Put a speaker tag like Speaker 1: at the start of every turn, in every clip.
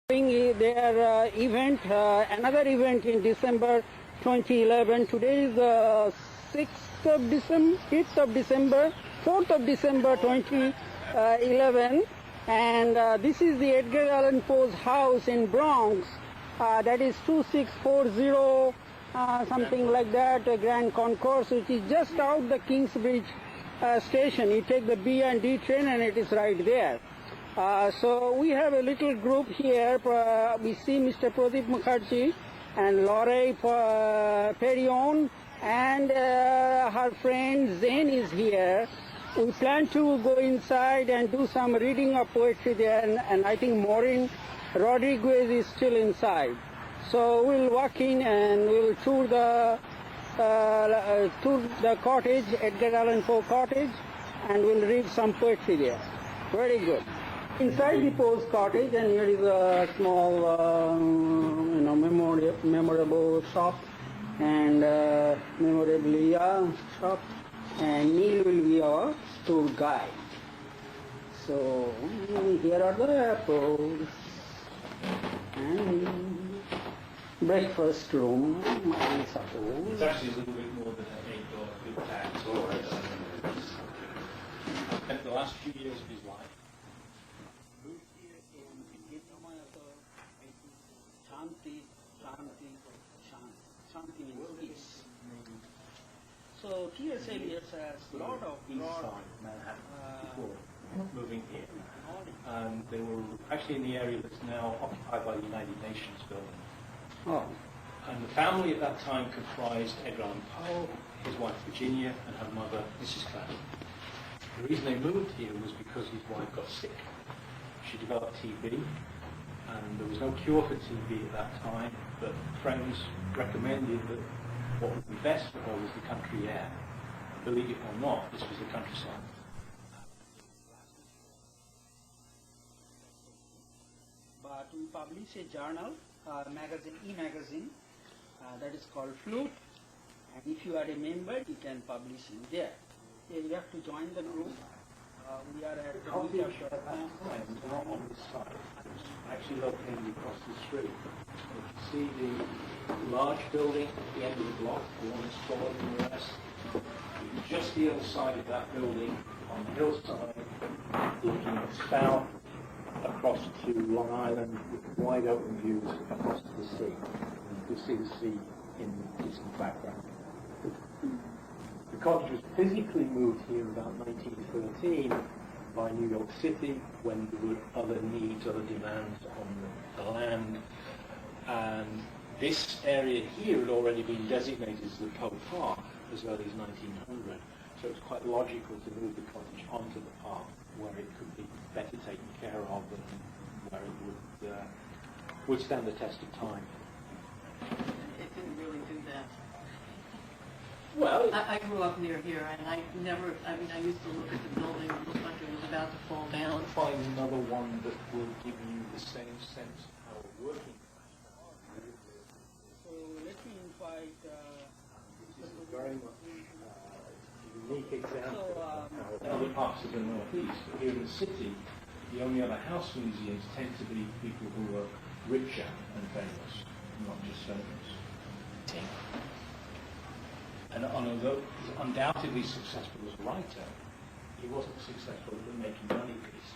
Speaker 1: Doing their event, another event in December 2011. Today is 6th of December, 5th of December, 4th of December 2011, and this is the Edgar Allan Poe's house in Bronx. That is 2640, something like that, Grand Concourse, which is just out the Kingsbridge station. You take the B and D train and it is right there. So we have a little group here. We see Mr. Pradeep Mukherjee and Laurie Perrion, and her friend Zain is here. We plan to go inside and do some reading of poetry there, and I think Maureen Rodriguez is still inside. So we'll walk in and we'll tour the cottage, Edgar Allan Poe cottage, and we'll read some poetry there. Very good. Inside the Poe's cottage, and here is a small, memorable shop, and memorabilia shop, and Neil will be our tour guide. So here are the apples, and breakfast room, I suppose.
Speaker 2: It's actually a little bit more than an $8 big tax. Spent the last few years of his life.
Speaker 1: Shanti means peace. So T.S. Eliot has a lot of
Speaker 2: East side Manhattan before moving here. And they were actually in the area that's now occupied by the United Nations building.
Speaker 1: Oh.
Speaker 2: And the family at that time comprised Edgar Allan Poe, his wife Virginia, and her mother, Mrs. Cottage. The reason they moved here was because his wife got sick. She developed TB, and there was no cure for TB at that time, but friends recommended that what would be best for her was the country air. Believe it or not, this was the countryside.
Speaker 1: But we publish a journal, magazine, e-magazine, that is called Flute, and if you are a member, you can publish in there. You have to join the group. We are at the
Speaker 2: Cottage at that time was not on this side. It was actually located across the street. If you see the large building at the end of the block, the one that's taller than the rest, just the other side of that building on the hillside, looking south across to Long Island with wide open views across to the sea. You can see the sea in the distant background. The cottage was physically moved here about 1913 by New York City when there were other needs, other demands on the land. And this area here had already been designated as the Poe Park as early as 1900. So it was quite logical to move the cottage onto the park where it could be better taken care of and where it would stand the test of time.
Speaker 3: It didn't really do that.
Speaker 2: Well,
Speaker 3: I grew up near here, and I used to look at the building and looked like it was about to fall down.
Speaker 2: Find another one that will give you the same sense of how a working class.
Speaker 1: So let me invite.
Speaker 2: This is very much a unique example of how other parts of the Northeast, but here in the city, the only other house museums tend to be people who are richer and famous, not just famous. And although he's undoubtedly successful as a writer, he wasn't successful at making money for this.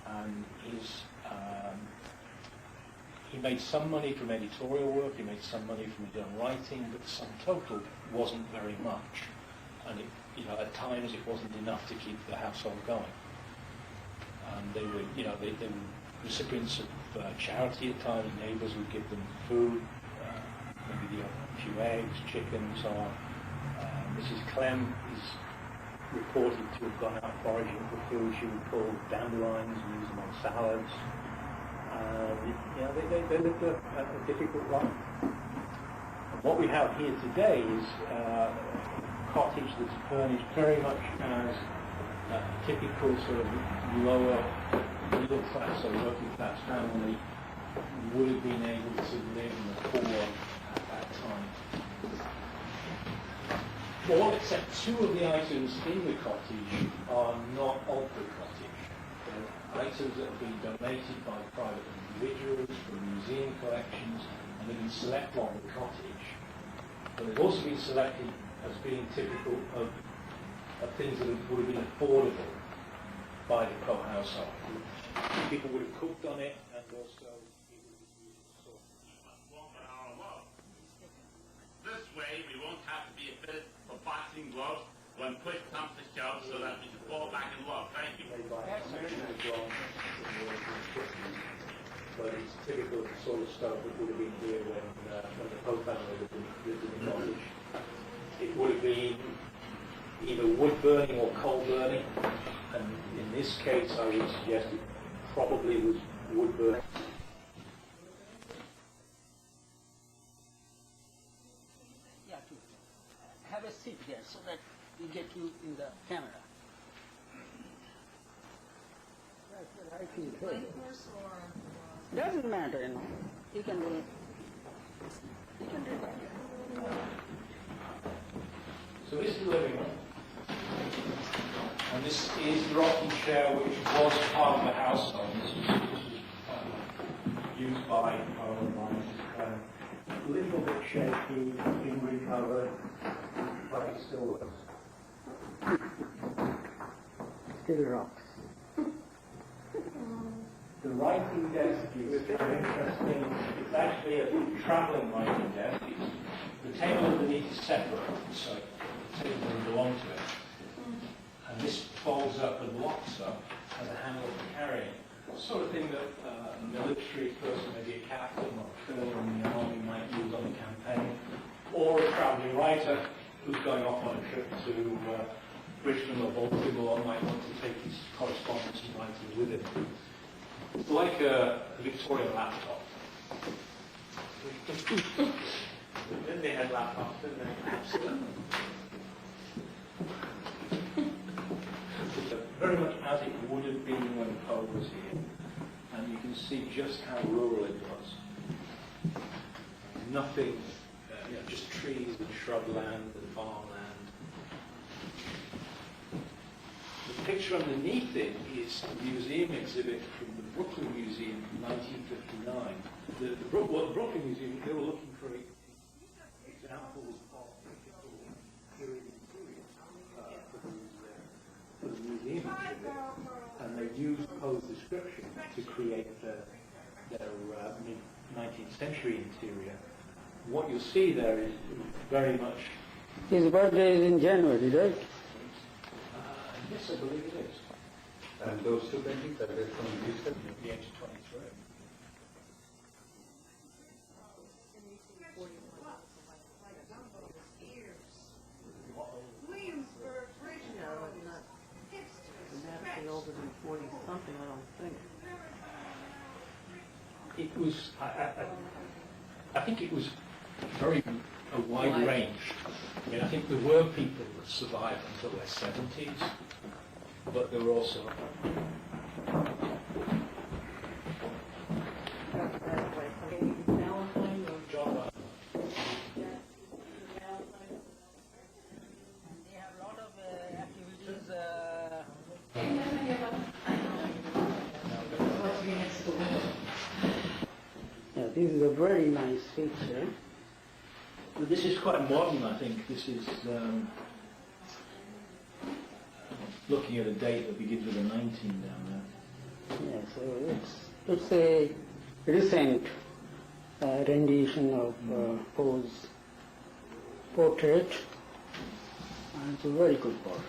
Speaker 2: And he made some money from editorial work, he made some money from his own writing, but the sum total wasn't very much. And at times it wasn't enough to keep the household going. And they were recipients of charity at times. Neighbors would give them food, maybe a few eggs, chicken, and so on. Mrs. Clem is reported to have gone out foraging for food. She would pull dandelions and use them on salads. They lived a difficult life. And what we have here today is a cottage that's furnished very much as a typical sort of lower middle class or working class family would have been able to live in the poor at that time. All except two of the items in the cottage are not of the cottage. They're items that have been donated by private individuals. museum collections, and they've been selected on the cottage. But they've also been selected as being typical of things that would have been affordable by the Poe household. People would have cooked on it, and also it would have been used as sort.
Speaker 4: This way, we won't have to be fitted for boxing gloves when push comes to shove, so that we can fall back in love. Thank you.
Speaker 2: Made by a section of Bronx in the 1850s, but it's typical of the sort of stuff that would have been here when the Poe family lived in the cottage. It would have been either wood burning or coal burning, and in this case I would suggest it probably was wood burning.
Speaker 1: Yeah, to have a seat there so that we get you in the camera. That's what I feel.
Speaker 3: Grand Concourse or?
Speaker 1: Doesn't matter, you know. You can do it. You can do that.
Speaker 2: So this is the living room, and this is the rocking chair which was part of the household. This was used by our a little bit shaky, being recovered, but it still works.
Speaker 1: Still rocks.
Speaker 2: The writing desk is very interesting. It's actually a travelling writing desk. The table underneath is separate, so the table doesn't belong to it. And this folds up and locks up as a handle for carrying. The sort of thing that a military person, maybe a captain or a colonel in the army might use on a campaign, or a travelling writer who's going off on a trip to Richmond or Baltimore might want to take his correspondence and writing with him. It's like a Victorian laptop. Then they had laptops, didn't they? Absolutely. Very much as it would have been when Poe was here. And you can see just how rural it was. Nothing, just trees and shrubland and farmland. The picture underneath it is a museum exhibit from the Brooklyn Museum from 1959. What the Brooklyn Museum, they were looking for examples of typical period interiors for the museum exhibit, and they used Poe's description to create their mid-19th century interior. What you'll see there is very much...
Speaker 1: His birthday is in January, right?
Speaker 2: Yes, I believe it is.
Speaker 5: And those two paintings are they from Houston?
Speaker 2: The age of 23.
Speaker 3: Williamsburg, Bridgeport, dramatically older than 40-something, I don't think.
Speaker 2: It was, I think it was very a wide range. I mean, I think there were people that survived until their 70s, but there were also... John Ryan.
Speaker 1: They have a lot of activities. Yeah, this is a very nice picture.
Speaker 2: But this is quite modern, I think. This is looking at a date that begins with a 19 down
Speaker 1: Yeah, so it's a recent rendition of Poe's portrait, and it's a very good portrait.